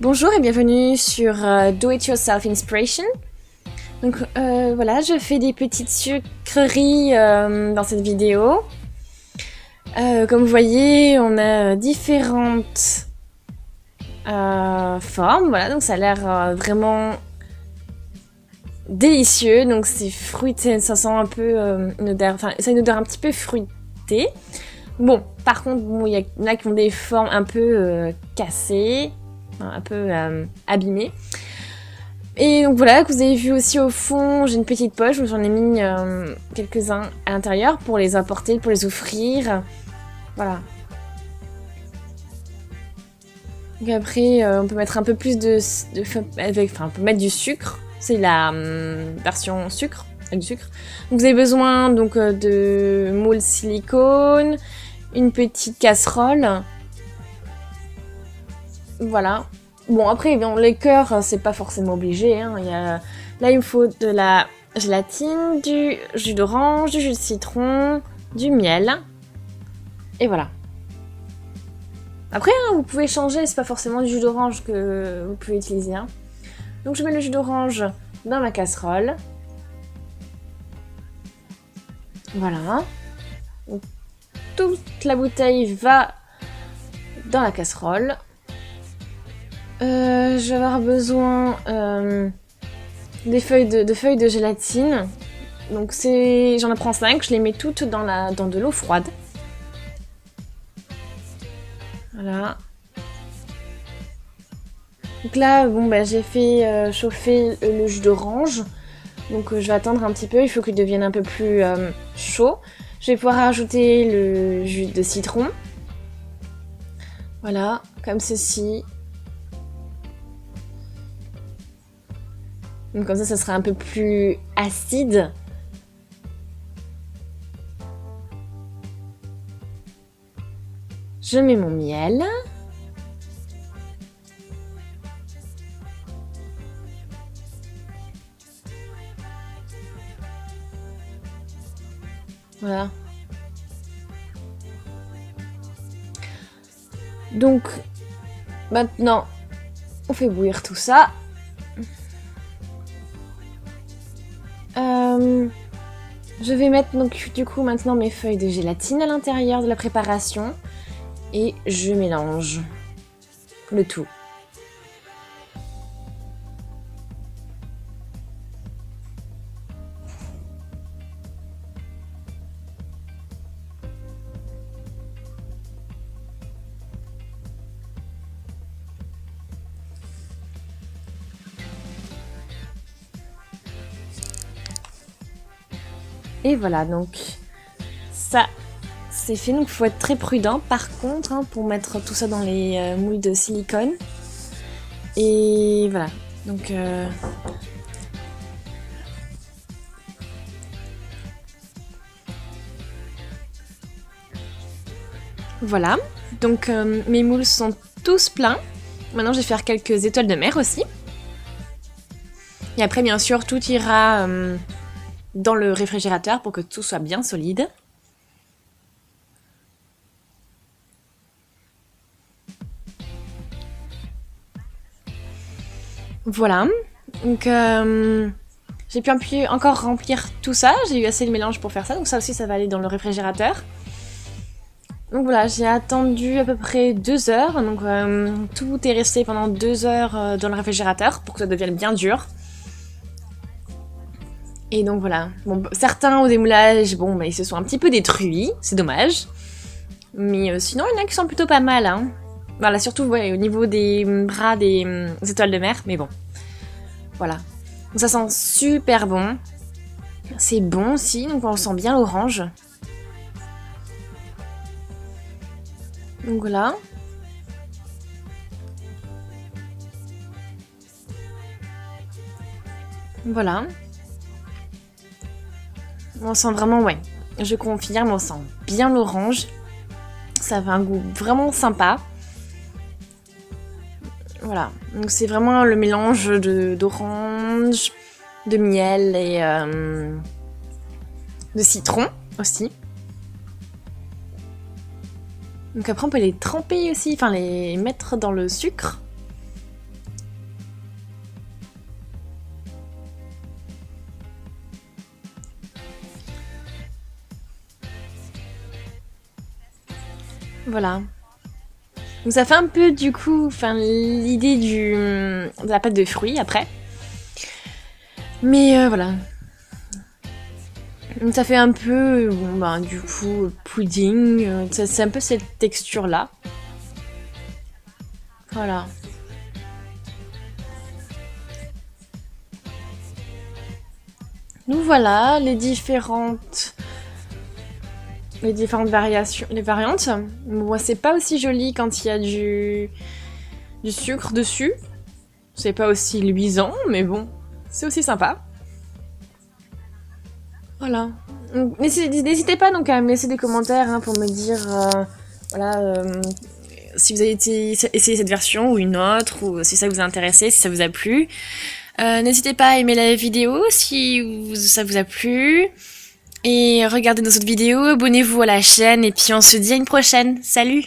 Bonjour et bienvenue sur Do It Yourself Inspiration. Donc voilà, je fais des petites sucreries dans cette vidéo. Comme vous voyez, on a différentes formes, voilà, donc ça a l'air vraiment délicieux. Donc c'est fruité, ça sent un peu une odeur, enfin ça a une odeur un petit peu fruitée. Bon, par contre, bon, il y en a qui ont des formes un peu cassées, un peu abîmées. Et donc voilà, que vous avez vu aussi au fond, j'ai une petite poche où j'en ai mis quelques-uns à l'intérieur pour les apporter, pour les offrir. Voilà. Donc après, on peut mettre un peu plus on peut mettre du sucre. C'est la version sucre, avec du sucre. Donc vous avez besoin donc de moule silicone, une petite casserole. Voilà. Bon, après, bon, les cœurs, c'est pas forcément obligé. Hein. Là, il me faut de la gélatine, du jus d'orange, du jus de citron, du miel. Et voilà. Après, hein, vous pouvez changer, c'est pas forcément du jus d'orange que vous pouvez utiliser. Hein. Donc, je mets le jus d'orange dans ma casserole. Voilà. Donc, toute la bouteille va dans la casserole. Je vais avoir besoin des feuilles de gélatine. Donc j'en prends 5, je les mets toutes dans de l'eau froide. Voilà. Donc là, bon, j'ai fait chauffer le jus d'orange. Donc je vais attendre un petit peu, il faut qu'il devienne un peu plus chaud. Je vais pouvoir rajouter le jus de citron. Voilà, comme ceci. Donc comme ça sera un peu plus acide. Je mets mon miel. Voilà. Donc maintenant, on fait bouillir tout ça. Je vais mettre donc du coup maintenant mes feuilles de gélatine à l'intérieur de la préparation et je mélange le tout. Et voilà, donc ça c'est fait, donc il faut être très prudent par contre hein, pour mettre tout ça dans les moules de silicone. Et voilà, donc voilà, donc mes moules sont tous pleins. Maintenant je vais faire quelques étoiles de mer aussi. Et après bien sûr tout ira dans le réfrigérateur pour que tout soit bien solide. Voilà, donc j'ai pu encore remplir tout ça, j'ai eu assez de mélange pour faire ça, donc ça aussi ça va aller dans le réfrigérateur. Donc voilà, j'ai attendu à peu près 2 heures, donc tout est resté pendant 2 heures dans le réfrigérateur pour que ça devienne bien dur. Et donc voilà, bon, certains au démoulage, bon, ils se sont un petit peu détruits, c'est dommage. Mais sinon, il y en a qui sont plutôt pas mal. Hein. Voilà, surtout ouais, au niveau des bras des étoiles de mer, mais bon. Voilà. Donc ça sent super bon. C'est bon aussi, donc on sent bien l'orange. Donc voilà. Voilà. On sent vraiment, ouais, je confirme, on sent bien l'orange. Ça a un goût vraiment sympa. Voilà, donc c'est vraiment le mélange d'orange, de miel et de citron aussi. Donc après on peut les tremper aussi, enfin les mettre dans le sucre. Voilà. Donc ça fait un peu du coup, enfin l'idée de la pâte de fruits après. Mais voilà. Donc ça fait un peu, bon, bah, du coup, pudding. C'est un peu cette texture là. Voilà. Donc voilà les différentes variations, les variantes. Moi, c'est pas aussi joli quand il y a du sucre dessus. C'est pas aussi luisant, mais bon, c'est aussi sympa. Voilà. Donc, n'hésitez pas donc à me laisser des commentaires hein, pour me dire voilà, si vous avez essayé cette version ou une autre, ou si ça vous a intéressé, si ça vous a plu. N'hésitez pas à aimer la vidéo si ça vous a plu. Et regardez nos autres vidéos, abonnez-vous à la chaîne et puis on se dit à une prochaine. Salut!